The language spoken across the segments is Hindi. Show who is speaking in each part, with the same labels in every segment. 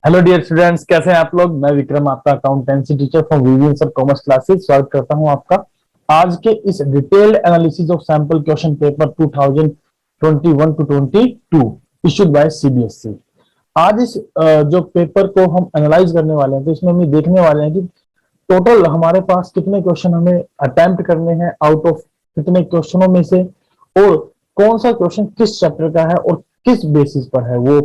Speaker 1: हेलो डियर स्टूडेंट्स, कैसे हैं आप लोग। मैं विक्रम, आपका accountancy teacher from VVS of commerce classes. स्वागत करता हूं आपका आज के इस detailed analysis of sample question paper 2021 to 22 issued by CBSE. आज इस जो पेपर को हम एनालाइज करने वाले हैं, तो इसमें हम ये देखने वाले हैं कि टोटल हमारे पास कितने क्वेश्चन हमें अटेम्प्ट करने हैं आउट ऑफ कितने क्वेश्चनों में से, और कौन सा क्वेश्चन किस चैप्टर का है और किस बेसिस पर है। वो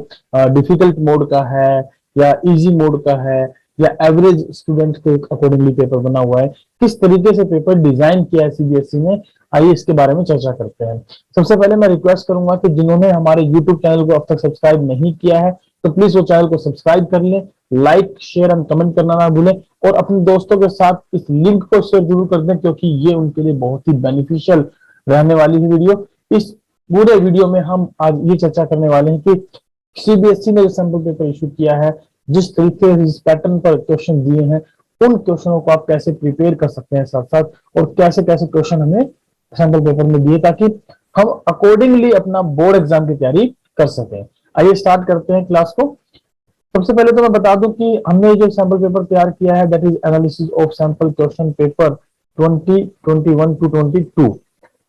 Speaker 1: डिफिकल्ट मोड का है या इजी मोड का है या एवरेज स्टूडेंट के अकॉर्डिंगली पेपर बना हुआ है, किस तरीके से पेपर डिजाइन किया है सीबीएसई ने। आइए इसके बारे में चर्चा करते हैं। सबसे पहले मैं रिक्वेस्ट करूंगा कि जिन्होंने हमारे यूट्यूब चैनल को अब तक सब्सक्राइब नहीं किया है तो प्लीज वो चैनल को सब्सक्राइब कर लें, लाइक शेयर एंड कमेंट करना ना भूलें, और अपने दोस्तों के साथ इस लिंक को शेयर जरूर कर दें, क्योंकि ये उनके लिए बहुत ही बेनिफिशियल रहने वाली है वीडियो। इस पूरे वीडियो में हम आज ये चर्चा करने वाले हैं कि सीबीएसई ने जो सैंपल पेपर इशू किया है, जिस तरीके से जिस पैटर्न पर क्वेश्चन दिए हैं, उन क्वेश्चनों को आप कैसे प्रिपेयर कर सकते हैं साथ साथ, और कैसे कैसे क्वेश्चन हमें सैंपल पेपर में दिए ताकि हम अकॉर्डिंगली अपना बोर्ड एग्जाम की तैयारी कर सकें। आइए स्टार्ट करते हैं क्लास को। सबसे पहले तो मैं बता दूं कि हमने जो सैंपल पेपर तैयार किया है, that is analysis of sample question paper 2021 to 22,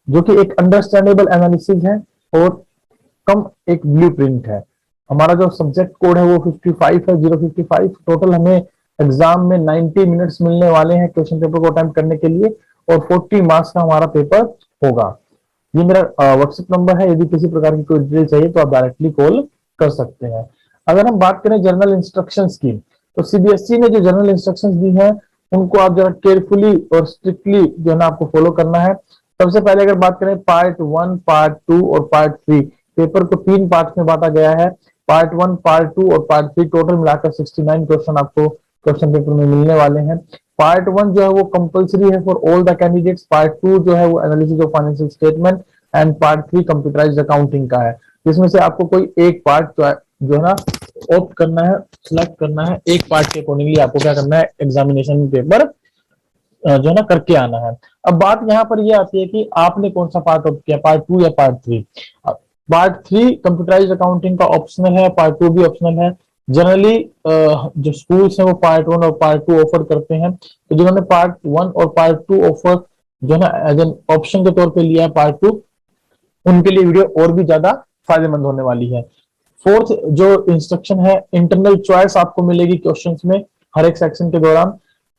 Speaker 1: जो कि एक अंडरस्टैंडेबल एनालिसिस है और कम एक ब्लूप्रिंट है। हमारा जो सब्जेक्ट कोड है वो 55 है, 055। टोटल हमें एग्जाम में 90 मिनट्स मिलने वाले हैं क्वेश्चन पेपर को अटेम्प्ट करने के लिए, और 40 मार्क्स का हमारा पेपर होगा। ये मेरा व्हाट्सएप नंबर है, यदि किसी प्रकार की कोई डिटेल चाहिए तो आप डायरेक्टली कॉल कर सकते हैं। अगर हम बात करें जर्नल इंस्ट्रक्शंस की, तो सीबीएसई ने जो जर्नल इंस्ट्रक्शंस दी हैं उनको आप जरा केयरफुली और स्ट्रिक्टली जो है ना आपको फॉलो करना है। सबसे पहले अगर बात करें पार्ट 1, पार्ट 2 और पार्ट 3, पेपर को 3 पार्ट में बांटा गया है। पार्ट 1, पार्ट 2 और पार्ट 3 टोटल मिलाकर 69 क्वेश्चन आपको क्वेश्चन पेपर में मिलने वाले हैं। पार्ट 1 जो है वो कंपलसरी है for all the candidates. Part 2 जो है वो analysis of financial statement and part 3 computerised accounting का है, जिसमें से आपको कोई एक पार्ट जो है ना ऑप्ट करना है, सिलेक्ट करना है। एक पार्ट के अकॉर्डिंगली आपको क्या करना है, एग्जामिनेशन पेपर जो है ना करके आना है। अब बात यहाँ पर यह आती है कि आपने कौन सा पार्ट ऑप्ट किया, पार्ट 2 या पार्ट 3। पार्ट 3 कंप्यूटराइज्ड अकाउंटिंग का ऑप्शनल है, पार्ट 2 भी ऑप्शनल है। जनरली जो स्कूल्स हैं वो पार्ट 1 और पार्ट 2 ऑफर करते हैं, तो जिन्होंने पार्ट 1 और पार्ट 2 ऑफर जो है ना एज एन ऑप्शन के तौर पे लिया है पार्ट 2, उनके लिए वीडियो और भी ज्यादा फायदेमंद होने वाली है। फोर्थ जो इंस्ट्रक्शन है, इंटरनल चॉइस आपको मिलेगी क्वेश्चंस में हर एक सेक्शन के दौरान।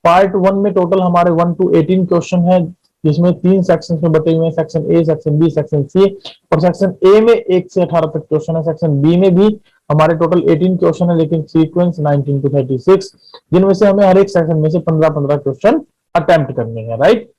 Speaker 1: पार्ट 1 में टोटल हमारे 1 to 18 क्वेश्चन है, जिसमें 3 सेक्शंस में बटे हुए हैं, section A, section B, section C. और सेक्शन ए में 1 से 18 तक क्वेश्चन है। सेक्शन बी में भी हमारे टोटल 18 क्वेश्चन है, लेकिन सीक्वेंस 19 to 36, जिनमें से हमें हर एक सेक्शन में से 15-15 क्वेश्चन अटेम्प्ट करने हैं, राइट।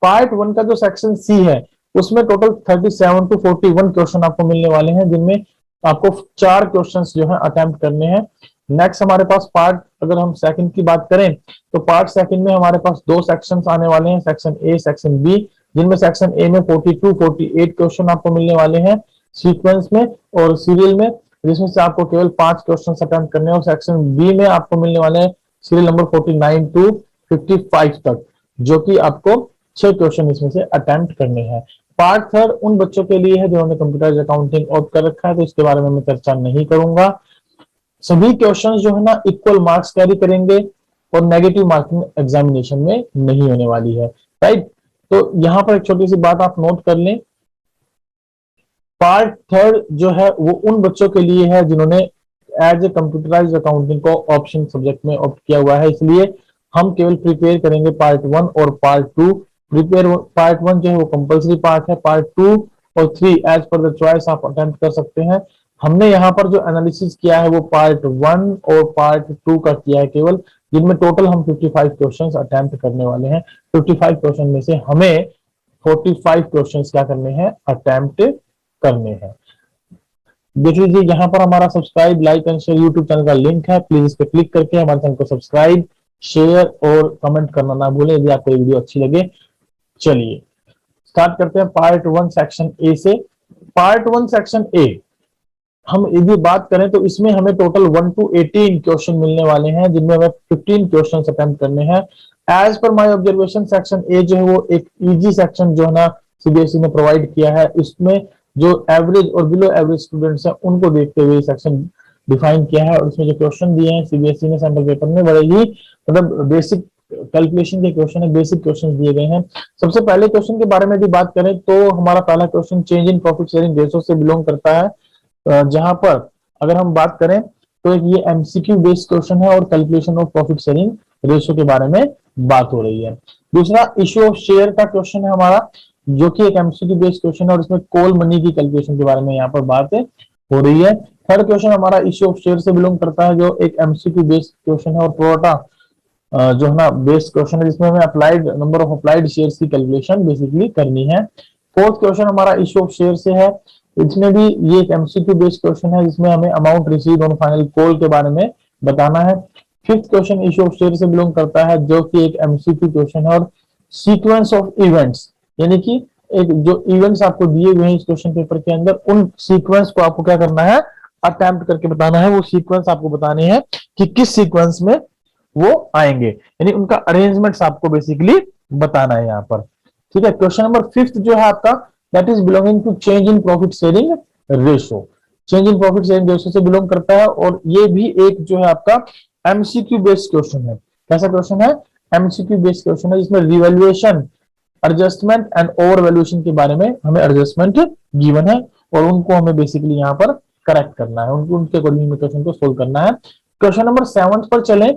Speaker 1: पार्ट 1 का जो सेक्शन सी है उसमें टोटल 37 to 41 क्वेश्चन आपको मिलने वाले हैं, जिनमें आपको 4 क्वेश्चंस जो है अटेम्प्ट करने हैं। नेक्स्ट हमारे पास पार्ट, अगर हम सेकंड की बात करें तो पार्ट सेकंड में हमारे पास 2 सेक्शंस आने वाले हैं, सेक्शन ए, सेक्शन बी, जिनमें सेक्शन ए में 42-48 क्वेश्चन आपको मिलने वाले हैं सीक्वेंस में और सीरियल में, जिसमें से आपको केवल 5 क्वेश्चन अटेम्प्ट करने हैं। और सेक्शन बी में आपको मिलने वाले हैं सीरियल नंबर 49 to 55 तक, जो कि आपको 6 क्वेश्चन इसमें से अटेम्प्ट करने हैं। पार्ट थर्ड उन बच्चों के लिए है जिन्होंने कंप्यूटराइज्ड अकाउंटिंग ऑप्ट कर रखा है, तो इसके बारे में मैं चर्चा नहीं करूंगा। सभी क्वेश्चंस जो है ना इक्वल मार्क्स कैरी करेंगे और नेगेटिव मार्किंग एग्जामिनेशन में नहीं होने वाली है, राइट। तो यहां पर एक छोटी सी बात आप नोट कर लें, पार्ट थर्ड जो है वो उन बच्चों के लिए है जिन्होंने एज ए कंप्यूटराइज्ड अकाउंटिंग को ऑप्शन सब्जेक्ट में ऑप्ट किया हुआ है, इसलिए हम केवल प्रिपेयर करेंगे पार्ट 1 और पार्ट 2। प्रिपेयर पार्ट 1 जो है वो कंपलसरी पार्ट है, पार्ट 2 और 3 एज पर द चॉइस आप अटेम्प्ट कर सकते हैं। हमने यहाँ पर जो एनालिसिस किया है वो पार्ट 1 और पार्ट 2 का किया है केवल, जिनमें टोटल हम 55 क्वेश्चंस अटेम्प्ट करने वाले हैं। 55 क्वेश्चन में से हमें 45 क्वेश्चंस क्या करने हैं, अटेम्प्ट करने हैं। देख लीजिए यहाँ पर हमारा subscribe, like and share YouTube channel का लिंक है, प्लीज इस पर क्लिक करके हमारे चैनल को सब्सक्राइब, शेयर और कमेंट करना ना भूलें यदि आपको वीडियो अच्छी लगे। चलिए स्टार्ट करते हैं पार्ट 1 सेक्शन ए से। पार्ट 1 सेक्शन ए हम यदि बात करें तो इसमें हमें टोटल 1 to 18 क्वेश्चन मिलने वाले हैं, जिनमें हमें 15 क्वेश्चन अटेम्प्ट करने हैं। As per my observation section A जो है वो एक इजी सेक्शन जो है ना सीबीएसई ने प्रोवाइड किया है। इसमें जो एवरेज और बिलो एवरेज स्टूडेंट्स हैं उनको देखते हुए सेक्शन डिफाइन किया है और इसमें जो क्वेश्चन दिए हैं सीबीएसई ने सैंपल पेपर में बड़े ही मतलब बेसिक कैलकुलेशन के क्वेश्चन है, बेसिक क्वेश्चन दिए गए हैं। सबसे पहले क्वेश्चन के बारे में यदि बात करें तो हमारा पहला question change in profit sharing ratio से बिलोंग करता है, जहां पर अगर हम बात करें तो एक ये एमसीक्यू बेस्ड क्वेश्चन है और calculation of profit sharing ratio के बारे में बात हो रही है। दूसरा इश्यू ऑफ शेयर का क्वेश्चन है हमारा, जो कि एक एमसीक्यू बेस्ड क्वेश्चन है और इसमें कॉल मनी की कैलकुलेशन के बारे में यहाँ पर बात हो रही है। थर्ड क्वेश्चन हमारा इश्यू ऑफ शेयर से बिलोंग करता है, जो एक एमसीक्यू बेस्ड क्वेश्चन है और प्रोटा जो है ना बेस्ड क्वेश्चन है, जिसमें हमें applied number of applied shares की कैलकुलेशन बेसिकली करनी है। फोर्थ क्वेश्चन हमारा इश्यू ऑफ शेयर से है, इसमें भी ये एक एमसीक्यू बेस्ड क्वेश्चन है जिसमें हमें amount received on final call के बारे में बताना है। Fifth question issue of share से बिलोंग करता है, जो कि एक एमसीक्यू क्वेश्चन है और सीक्वेंस ऑफ इवेंट्स, यानी कि एक जो इवेंट्स आपको दिए हुए हैं इस क्वेश्चन पेपर के अंदर, उन सीक्वेंस को आपको क्या करना है, अटेम्प्ट करके बताना है। वो सीक्वेंस आपको बताने हैं कि किस सीक्वेंस में वो आएंगे, यानी उनका अरेंजमेंट्स आपको बेसिकली बताना है यहाँ पर। ठीक है, क्वेश्चन नंबर फिफ्थ जो है आपका, that is belonging to change in profit sharing ratio. Change in profit sharing ratio से बिलोंग करता है और ये भी एक जो है आपका एमसीक्यू बेस्ड क्वेश्चन है। कैसा क्वेश्चन है? एमसीक्यू बेस्ड क्वेश्चन है, जिसमें revaluation, adjustment and over valuation के बारे में हमें एडजस्टमेंट गिवन है और उनको हमें बेसिकली यहाँ पर करेक्ट करना है, उनके अकॉर्डिंग में क्वेश्चन को सोल्व करना है। क्वेश्चन नंबर 7 पर चले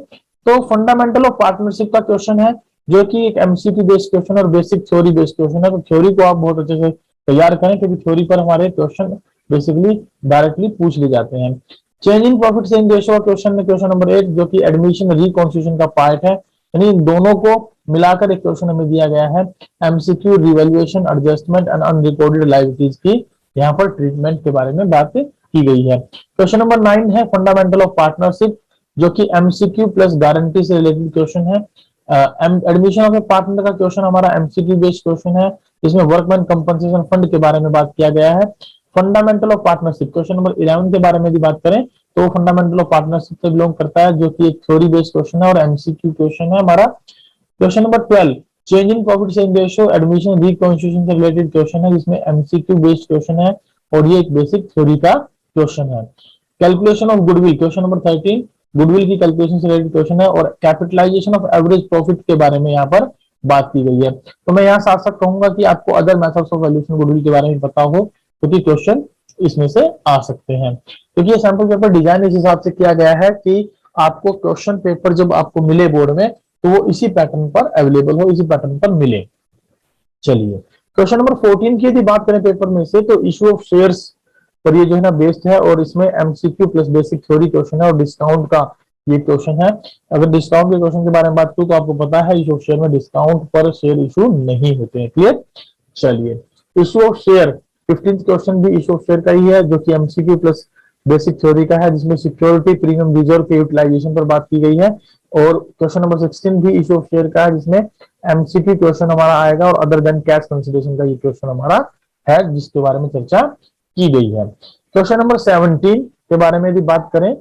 Speaker 1: तो फंडामेंटल ऑफ पार्टनरशिप का क्वेश्चन है, जो कि एक एमसीक्यू बेस्ड क्वेश्चन और बेसिक थ्योरी बेस्ड क्वेश्चन है। तो थ्योरी को आप बहुत अच्छे से तैयार करें, क्योंकि थ्योरी पर हमारे क्वेश्चन बेसिकली डायरेक्टली पूछ लिए जाते हैं। Change in profit sharing ratio का क्वेश्चन है क्वेश्चन नंबर 8, जो कि एडमिशन रिकॉन्स्टिट्यूशन का पार्ट है, यानी इन दोनों को मिलाकर एक क्वेश्चन हमें दिया गया है। MCQ revaluation, adjustment and unrecorded liabilities की यहाँ पर ट्रीटमेंट के बारे में बात की गई है। क्वेश्चन नंबर 9 है फंडामेंटल ऑफ पार्टनरशिप, जो कि एमसीक्यू प्लस गारंटी से रिलेटेड क्वेश्चन है। एडमिशन ऑफ ए पार्टनर का क्वेश्चन हमारा एमसीक्यू बेस्ड क्वेश्चन है, जिसमें वर्कमैन कंपनसेशन फंड के बारे में बात किया गया है। Fundamental of partnership question number 11 के बारे में यदि बात करें तो फंडामेंटल ऑफ पार्टनरशिप से बिलोंग करता है, जो कि एक थ्योरी बेस्ड क्वेश्चन है और एमसीक्यू क्वेश्चन है हमारा। Question number 12 change in profit sharing ratio admission reconstitution से रिलेटेड क्वेश्चन है, जिसमें एमसीक्यू बेस्ड क्वेश्चन है और ये एक बेसिक थ्योरी का क्वेश्चन है। Calculation of goodwill question number 13 goodwill की कैलकुलेशन से रिलेटेड क्वेश्चन है और कैपिटलाइजेशन ऑफ एवरेज प्रॉफिट के बारे में यहाँ पर बात की गई है। तो मैं यहाँ साथ साथ कहूंगा कि आपको other methods of valuation goodwill के बारे में पता हो, क्योंकि क्वेश्चन इसमें से आ सकते हैं। क्योंकि ये सैंपल पेपर डिजाइन इस हिसाब से किया गया है कि आपको क्वेश्चन पेपर जब आपको मिले बोर्ड में तो वो इसी पैटर्न पर अवेलेबल हो, इसी पैटर्न पर मिले। चलिए क्वेश्चन नंबर 14 की यदि बात करें पेपर में से, तो इशू ऑफ शेयर्स पर ये जो है ना बेस्ड है और इसमें MCQ plus basic theory question है और डिस्काउंट का ये क्वेश्चन है। अगर डिस्काउंट के क्वेश्चन के बारे में बात करूं तो आपको पता है इशू ऑफ शेयर में डिस्काउंट पर शेयर इशू नहीं होते हैं। क्लियर? चलिए issue of share 15th question भी इशू ऑफ शेयर का ही है, जो कि एमसीक्यू प्लस बेसिक थ्योरी का है, जिसमें सिक्योरिटी प्रीमियम रिजर्व के यूटिलाइजेशन पर बात की गई है। और क्वेश्चन नंबर 16 भी इशू ऑफ शेयर का है, जिसमें एमसीक्यू क्वेश्चन हमारा आएगा और अदर देन कैश कंसिडरेशन का ये क्वेश्चन हमारा है, जिसके बारे में चर्चा की गई है। क्वेश्चन नंबर 17 के बारे में यदि बात करें,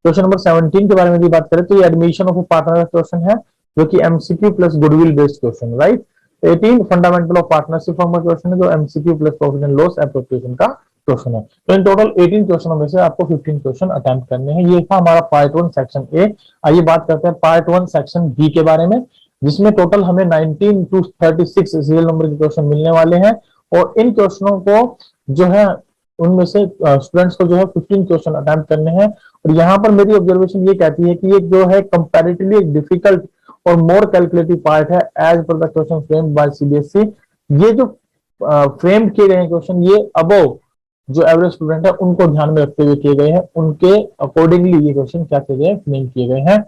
Speaker 1: क्वेश्चन नंबर 17 के बारे में यदि बात करें तो ये एडमिशन ऑफ पार्टनर का क्वेश्चन है, जो कि MCQ plus goodwill based question, right. 18 fundamental of partnership form का क्वेश्चन है, जो MCQ plus profit and loss appropriation का क्वेश्चन है। तो इन टोटल 18 क्वेश्चनों में से आपको 15 क्वेश्चन अटेम्प्ट करने हैं। ये था हमारा पार्ट 1 सेक्शन ए। आइए बात करते हैं पार्ट 1 सेक्शन बी के बारे में, जिसमें टोटल हमें 19 to 36 सीरियल नंबर के क्वेश्चन मिलने वाले हैं और इन क्वेश्चनों को जो है उनमें से स्टूडेंट्स को जो है 15 क्वेश्चन अटेम्प्ट करने हैं। और यहाँ पर मेरी ऑब्जर्वेशन ये कहती है कि ये जो है कंपैरेटिवली एक डिफिकल्ट और मोर कैलकुलेटिव पार्ट है as per the question framed by CBSE. ये जो फ्रेम किए गए क्वेश्चन ये अबव जो एवरेज स्टूडेंट है उनको ध्यान में रखते हुए किए गए हैं, उनके अकॉर्डिंगली ये क्वेश्चन क्या किए गए, फ्रेम किए गए हैं।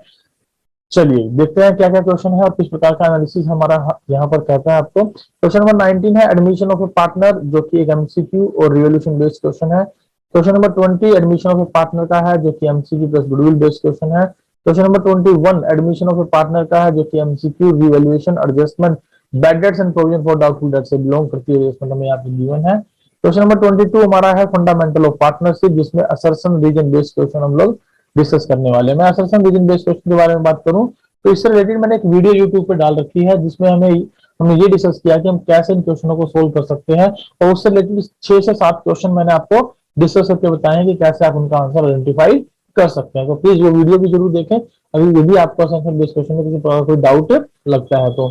Speaker 1: चलिए देखते हैं क्या क्या क्वेश्चन है और किस प्रकार का एनालिसिस हमारा यहाँ पर कहता है आपको। क्वेश्चन नंबर 19 है एडमिशन ऑफ ए पार्टनर, जो कि एक एमसीक्यू और रिवोल्यूशन बेस्ड क्वेश्चन है। Question number 20 admission of a partner का है, जो कि MCQ plus goodwill based question है। Question number 21 admission of a partner का है, जो कि MCQ revaluation adjustment bad debts and provision for doubtful debts से बिलोंग करती है, इसमें हमें यहाँ पे गिवन है। क्वेश्चन नंबर 22 हमारा है फंडामेंटल ऑफ पार्टनरशिप, जिसमें असर्शन रीजन बेस्ड क्वेश्चन हम लोग डिस्कस करने वाले हैं। मैं असर्शन रीजन बेस्ड क्वेश्चन के बारे में बात करूं तो इससे रिलेटेड मैंने एक वीडियो यूट्यूब पे डाल रखी है, जिसमें हमें हमने ये डिस्कस किया कि हम कैसे इन क्वेश्चनों को सोल्व कर सकते हैं, और उससे रिलेटेड 6 से 7 क्वेश्चन मैंने आपको डिस्कस करके बताए हैं कि कैसे आप उनका आंसर आइडेंटिफाई कर सकते हैं। तो प्लीज वो वीडियो भी जरूर देखें अगर यदि आपको असेंशियल बेस्ड क्वेश्चन में किसी प्रकार का कोई डाउट लगता है तो।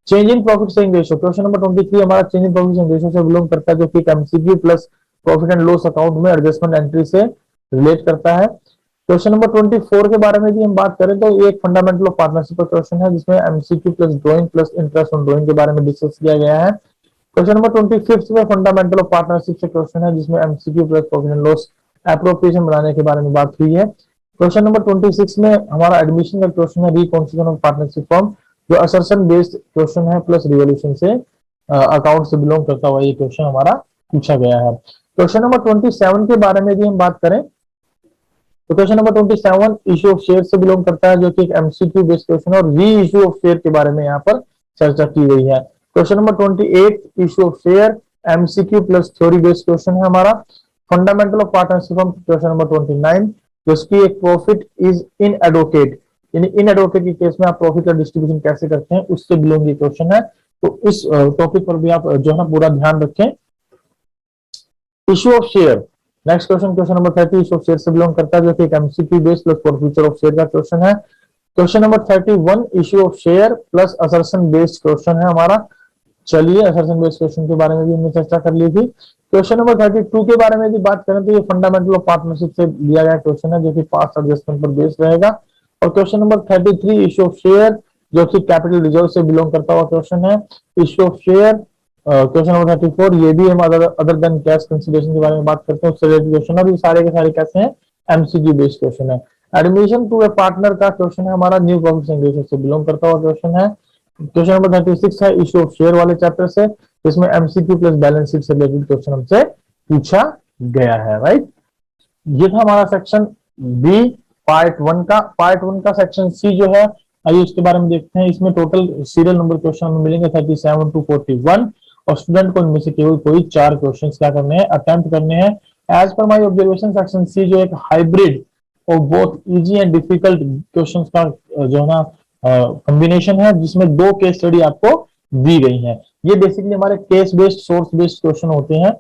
Speaker 1: Change in profit sharing ratio, question number 23 हमारा change in profit sharing ratio से बिलोंग करता है, जो कि MCQ plus profit and loss account में एडजस्टमेंट एंट्री से रिलेट करता है। क्वेश्चन नंबर 24 के बारे में भी हम बात करें तो ये एक फंडामेंटल ऑफ पार्टनरशिप का क्वेश्चन है, जिसमें MCQ plus drawing plus interest on drawing के बारे में डिस्कस किया गया है। क्वेश्चन नंबर 25 में फंडामेंटल ऑफ पार्टनरशिप से क्वेश्चन है, जिसमें MCQ plus profit and loss appropriation बनाने के बारे में बात हुई है। क्वेश्चन नंबर 26 में हमारा एडमिशन का क्वेश्चन है, रिकॉन्स्टिट्यूशन ऑफ पार्टनरशिप फॉर्म, जो असर्शन बेस्ड क्वेश्चन है प्लस रिवोल्यूशन से अकाउंट से बिलोंग करता हुआ ये क्वेश्चन हमारा पूछा गया है। क्वेश्चन नंबर 27 के बारे में भी हम बात करें तो question number 27 issue of share से बिलोंग करता है, जो कि एक एमसीक्यू बेस्ड क्वेश्चन है, और री इशू ऑफ शेयर के बारे में यहाँ पर चर्चा की गई है। Question number 28 issue of share MCQ plus theory based question है हमारा। Fundamental of partnership question number 29, जिसकी एक प्रॉफिट इज इन एडवोकेट, यानी इन एडवोकेट के केस में आप प्रॉफिट का डिस्ट्रीब्यूशन कैसे करते हैं उससे बिलोंग ये क्वेश्चन है। तो इस टॉपिक पर भी आप जो है ना पूरा ध्यान रखें। Issue of share, next question question number 30 issue of share से बिलोंग करता है, जो कि एक MCQ based plus for future of share का क्वेश्चन है। Question number 31 issue of share plus assertion based question है हमारा। चलिए असर्शन बेस्ड क्वेश्चन के बारे में भी हमने चर्चा कर ली थी। क्वेश्चन नंबर 32 के बारे में भी बात करें तो ये फंडामेंटल ऑफ पार्टनरशिप से लिया गया क्वेश्चन है, जो कि पास्ट एडजस्टमेंट पर बेस्ड रहेगा। और question number 33 issue of share, जो कि कैपिटल रिजर्व से बिलोंग करता हुआ क्वेश्चन है। Issue of share question number 34, ये भी हम अदर देन कैश कंसीडरेशन के बारे में बात करते हैं, उससे रिलेटेड क्वेश्चन है। ये सारे के सारे कैसे हैं, एमसीक्यू बेस्ड क्वेश्चन है। एडमिशन टू ए पार्टनर का क्वेश्चन है हमारा, न्यू प्रॉफिट शेयरिंग रेशियो से बिलोंग करता हुआ क्वेश्चन है। क्वेश्चन नंबर 36 है इशू ऑफ शेयर वाले चैप्टर से, जिसमें एमसीक्यू प्लस बैलेंस शीट से रिलेटेड क्वेश्चन हमसे पूछा गया है। राइट, ये था हमारा सेक्शन बी पार्ट 1 का। पार्ट 1 का सेक्शन सी जो है, आइए उसके बारे में देखते हैं। इसमें टोटल सीरियल नंबर क्वेश्चन हमें मिलेंगे 37 to 41, और स्टूडेंट को इनमें से केवल कोई 4 क्वेश्चन क्या करने हैं, अटेम्प्ट करने हैं। As per my observation section C जो एक हाइब्रिड और both easy and difficult question का जो है ना कॉम्बिनेशन है, जिसमें 2 केस स्टडी आपको दी गई है। ये बेसिकली हमारे case based source based question होते हैं,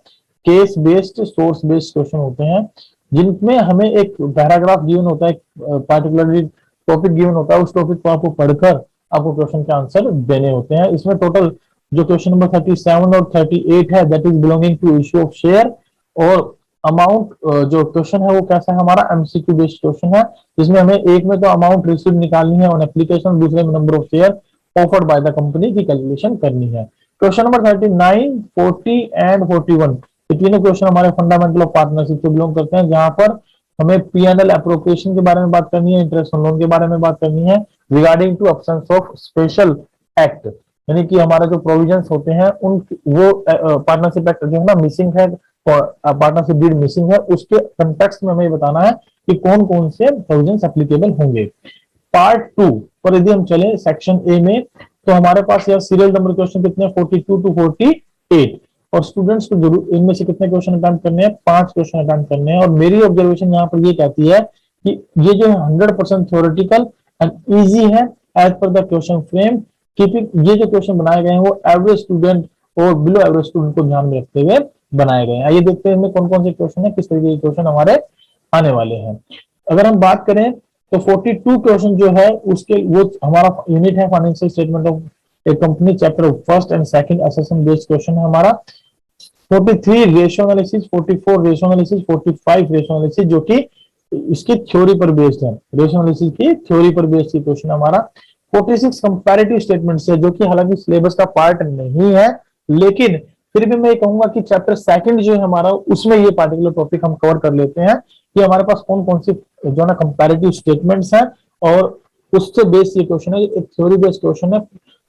Speaker 1: case based source based question होते हैं, जिनमें हमें एक पैराग्राफ गिवन होता है, पार्टिकुलरली टॉपिक गिवन होता है, उस टॉपिक को आपको पढ़कर आपको क्वेश्चन के आंसर देने होते हैं। इसमें टोटल जो क्वेश्चन नंबर 37 और 38 है, that is belonging to issue of share, और अमाउंट जो क्वेश्चन है वो कैसा है हमारा, एमसीक्यू बेस्ड क्वेश्चन है, जिसमें हमें एक में तो अमाउंट रिसीव निकालनी है ऑन एप्लीकेशन, दूसरे में number of share offered by the company की कैलकुलेशन करनी है। क्वेश्चन नंबर 39, 40 एंड 41 ये तीनों क्वेश्चन हमारे फंडामेंटल ऑफ पार्टनरशिप से बिलोंग करते हैं, जहां पर हमें पीएनएल एप्रोप्रिएशन के बारे में बात करनी है, इंटरेस्ट ऑन लोन के बारे में बात करनी है, regarding to absence of special act, यानी कि हमारा जो प्रोविजंस होते हैं उन वो पार्टनरशिप एक्ट जो है ना मिसिंग है, पार्टनरशिप डीड मिसिंग है, उसके कंटेक्स्ट में हमें बताना है कि कौन कौन से प्रोविजंस एप्लीकेबल होंगे। पार्ट 2 पर यदि हम चले सेक्शन ए में, तो हमारे पास यह सीरियल नंबर क्वेश्चन कितने 42 to 48, और स्टूडेंट्स को जरूर इनमें से कितने क्वेश्चन अटेम्प्ट करने हैं, 5 क्वेश्चन अटेम्प्ट करने हैं। और मेरी ऑब्जर्वेशन यहाँ पर ये कहती है कि ये जो 100% थ्योरेटिकल एंड इजी है as per the question frame, keeping ये जो क्वेश्चन बनाए गए हैं वो एवरेज स्टूडेंट और बिलो एवरेज स्टूडेंट को ध्यान में रखते हुए बनाए गए हैं। आइए देखते हैं कौन कौन से क्वेश्चन है, किस तरीके के क्वेश्चन हमारे आने वाले हैं। अगर हम बात करें तो 42 क्वेश्चन जो है उसके वो हमारा यूनिट है financial statement of A company, chapter first and second assessment based question है हमारा। 43 ratio analysis, 44 ratio analysis, 45 ratio analysis, जो कि इसकी थ्योरी पर बेस्ड है, रेशियो एनालिसिस की थ्योरी पर बेस्ड क्वेश्चन हमारा। 46 कंपैरेटिव स्टेटमेंट्स है, जो कि हालांकि सिलेबस का पार्ट नहीं है, लेकिन फिर भी मैं कहूंगा कि चैप्टर सेकंड जो है हमारा, उसमें ये पार्टिकुलर टॉपिक हम कवर कर लेते हैं कि हमारे पास कौन कौन सी जो ना कंपैरेटिव स्टेटमेंट्स हैं, और उससे बेस्ड ये क्वेश्चन है, एक थ्योरी बेस्ड क्वेश्चन है।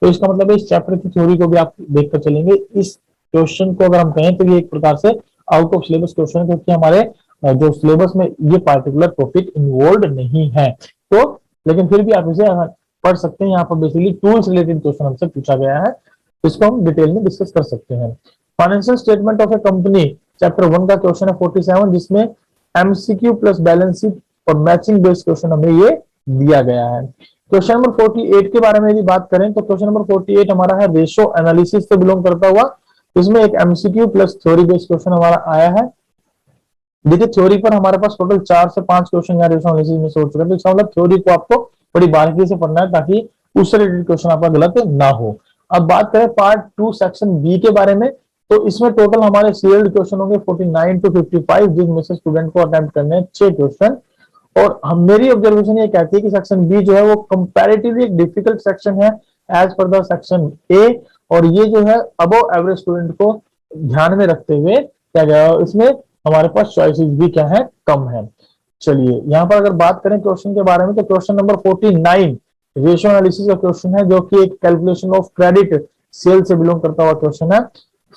Speaker 1: तो इसका मतलब है इस चैप्टर की थ्योरी को भी आप देखकर चलेंगे। इस क्वेश्चन को अगर हम कहें तो ये एक प्रकार से आउट ऑफ सिलेबस क्वेश्चन है, क्योंकि हमारे जो सिलेबस में ये पार्टिकुलर टॉपिक इन्वॉल्व नहीं है। तो लेकिन फिर भी आप इसे पढ़ सकते हैं। यहाँ पर बेसिकली टूल्स रिलेटेड क्वेश्चन हमसे पूछा गया है, इसको हम डिटेल में डिस्कस कर सकते हैं। Financial statement of A company chapter 1 का क्वेश्चन है 47, जिसमें एमसीक्यू प्लस बैलेंस शीट और मैचिंग बेस्ड क्वेश्चन हमें ये दिया गया है। क्वेश्चन नंबर 48 के बारे में यदि बात करें तो क्वेश्चन नंबर 48 हमारा है रेशो एनालिसिस से बिलोंग करता हुआ। इसमें एक MCQ plus theory based question हमारा आया है। देखिए थ्योरी पर हमारे पास टोटल 4 से 5 क्वेश्चन यहाँ रेशो एनालिसिस में से हो चुके हैं, तो इसका मतलब थ्योरी को आपको बड़ी बारीकी से पढ़ना है ताकि उससे रिलेटेड क्वेश्चन आपका गलत ना हो। अब बात करें पार्ट 2 सेक्शन बी के बारे में, तो इसमें टोटल हमारे सीरियल क्वेश्चन होंगे 49 टू 55, जिनमें से स्टूडेंट को अटेम्प्ट करने हैं 6 क्वेश्चन। और हम मेरी ऑब्जर्वेशन ये कहती है कि सेक्शन बी जो है वो कंपैरेटिवली एक डिफिकल्ट सेक्शन है as per the section A, और ये जो है अबव एवरेज स्टूडेंट को ध्यान में रखते हुए क्या गया, इसमें हमारे पास चॉइसेस भी क्या है, कम है। चलिए यहाँ पर अगर बात करें क्वेश्चन के बारे में, तो क्वेश्चन नंबर 49 रेशियो एनालिसिस का क्वेश्चन है, जो कि एक कैलकुलेशन ऑफ क्रेडिट सेल से बिलोंग करता हुआ क्वेश्चन है।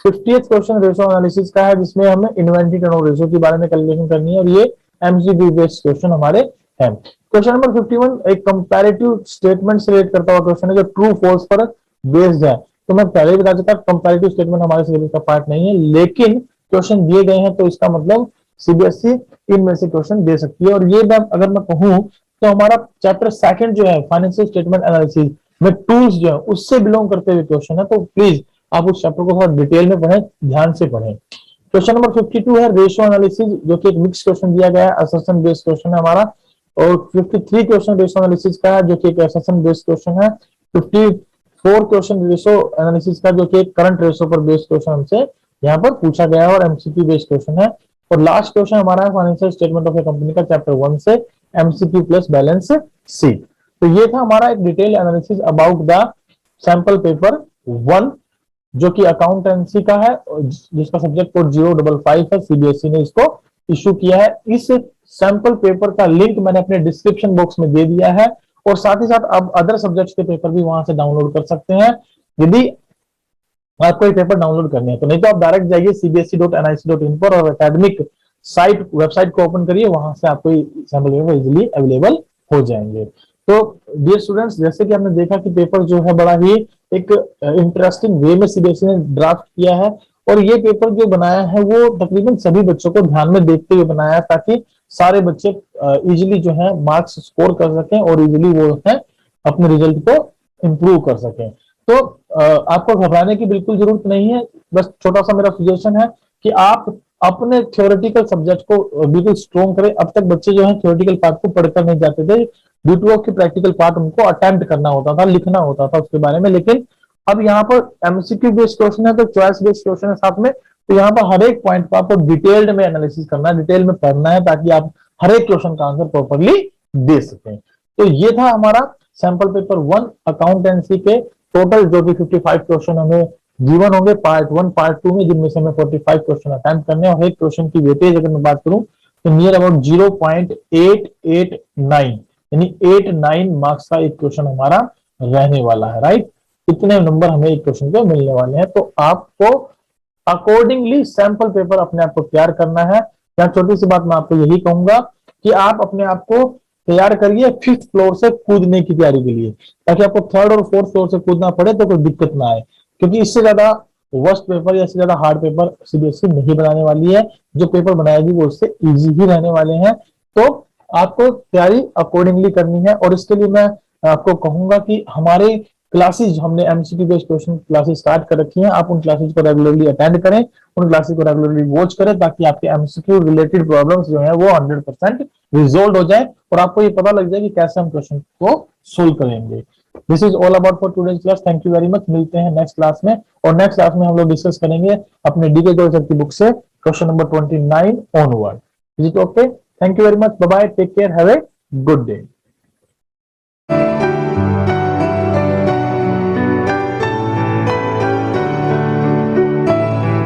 Speaker 1: 50th क्वेश्चन रेशियो एनालिसिस का है, जिसमें हमें इन्वेंटरी टर्नओवर रेशियो के बारे में कैलकुलेशन करनी है, और ये एमसीक्यू बेस्ड क्वेश्चन हमारे हैं। क्वेश्चन नंबर 51 एक कंपैरेटिव स्टेटमेंट से रिलेट करता हुआ क्वेश्चन है, जो ट्रू फॉल्स पर बेस्ड है। तो मैं पहले ही बता चुका, कंपैरेटिव स्टेटमेंट हमारे सिलेबस का पार्ट नहीं है, लेकिन क्वेश्चन दिए गए हैं तो इसका मतलब सीबीएसई इनमें से क्वेश्चन दे सकती है। और ये अगर मैं कहूं तो हमारा चैप्टर सेकंड जो है फाइनेंशियल स्टेटमेंट एनालिसिस में टूल्स जो है उससे बिलोंग करते हुए क्वेश्चन है, तो प्लीज आप उस चैप्टर को थोड़ा डिटेल में पढ़ें, ध्यान से पढ़ें। क्वेश्चन नंबर 52 है रेशियो एनालिसिस, जो कि एक मिक्स क्वेश्चन दिया गया है, असर्शन बेस्ड क्वेश्चन है हमारा। और 53 क्वेश्चन रेशियो एनालिसिस का है, जो कि एक असर्शन बेस्ड क्वेश्चन है। 54 क्वेश्चन रेशियो एनालिसिस का, जो कि एक करंट रेशियो पर बेस्ड क्वेश्चन हमसे यहाँ पर पूछा गया है और एमसीक्यू बेस्ड क्वेश्चन है। और लास्ट क्वेश्चन हमारा है financial statement of A company का, चैप्टर 1 से एमसीक्यू प्लस बैलेंस शीट। तो ये था हमारा एक detail analysis about the sample paper 1, जो कि अकाउंटेंसी का है, जिसका सब्जेक्ट कोड 055 है। सीबीएसई ने इसको इश्यू किया है। इस सैंपल पेपर का लिंक मैंने अपने डिस्क्रिप्शन बॉक्स में दे दिया है, और साथ ही साथ अब अदर सब्जेक्ट्स के पेपर भी वहां से डाउनलोड कर सकते हैं यदि आपको ये पेपर डाउनलोड करने हैं। तो नहीं तो आप डायरेक्ट जाइए cbse.nic.in पर और एकेडमिक साइट वेबसाइट को ओपन करिए, वहां से आपको सैंपल पेपर इजीली अवेलेबल हो जाएंगे। तो डियर स्टूडेंट्स, जैसे कि हमने देखा कि पेपर जो है बड़ा ही एक इंटरेस्टिंग वे में सीबीएसई ने ड्राफ्ट किया है, और ये पेपर जो बनाया है वो तकरीबन सभी बच्चों को ध्यान में देखते हुए बनाया है, ताकि सारे बच्चे इजीली जो है मार्क्स स्कोर कर सकें और इजीली वो है अपने रिजल्ट को इम्प्रूव कर सकें। तो आपको घबराने की बिल्कुल जरूरत नहीं है। बस छोटा सा मेरा सजेशन है कि आप अपने थ्योरेटिकल सब्जेक्ट को बिल्कुल स्ट्रॉन्ग करें। अब तक बच्चे जो है थ्योरेटिकल पार्ट को पढ़कर नहीं जाते थे, ड्यू टू की प्रैक्टिकल पार्ट उनको अटेम्प्ट करना होता था, लिखना होता था उसके बारे में। लेकिन अब यहाँ पर एमसीक्यू बेस्ड क्वेश्चन है, तो चॉइस बेस्ड क्वेश्चन है साथ में, तो यहाँ पर हर एक पॉइंट पर आपको डिटेल्ड में एनालिसिस करना है, डिटेल में पढ़ना है, ताकि आप हर एक क्वेश्चन का आंसर प्रॉपरली दे सकें। तो ये था हमारा सैंपल पेपर 1 अकाउंटेंसी के टोटल, जो कि 55 क्वेश्चन हमें गिवन होंगे पार्ट 1 पार्ट 2 में, जिनमें से हमें 45 क्वेश्चन अटेम्प्ट करने हैं। और एक क्वेश्चन की वेटेज अगर मैं बात करूं तो नियर अबाउट 0.889 यानी 8-9 मार्क्स का एक क्वेश्चन हमारा रहने वाला है, राइट। इतने नंबर हमें एक क्वेश्चन के मिलने वाले हैं। तो आपको अकॉर्डिंगली सैंपल पेपर अपने आप को तैयार करना है। यहाँ छोटी सी बात मैं आपको यही कहूंगा कि आप अपने आप को तैयार करिए 5th फ्लोर से कूदने की तैयारी के लिए, ताकि आपको 3rd और 4th फ्लोर से कूदना पड़े तो कोई दिक्कत ना आए, क्योंकि इससे ज्यादा वर्स्ट पेपर या इससे ज्यादा हार्ड पेपर सीबीएसई नहीं बनाने वाली है। जो पेपर बनाएगी वो उससे इजी ही रहने वाले हैं। तो आपको तैयारी अकॉर्डिंगली करनी है, और इसके लिए मैं आपको कहूंगा कि हमारे क्लासेस, हमने MCQ based question classes start कर रखी हैं, आप उन क्लासेस को रेगुलरली अटेंड करें, उन क्लासेस को रेगुलरली वॉच करें, ताकि आपके एमसीक्यू रिलेटेड प्रॉब्लम्स जो है वो 100% रिजोल्व हो जाए, और आपको ये पता लग जाए कि कैसे हम क्वेश्चन को सोल्व करेंगे। This is all about for today's class. Thank you very much. मिलते हैं नेक्स्ट क्लास में, और नेक्स्ट क्लास में हम लोग डिस्कस करेंगे अपने डीके जोसेफ की बुक से question number 29 onward. Is it okay? Thank you very much. Bye bye, take care, have a good day.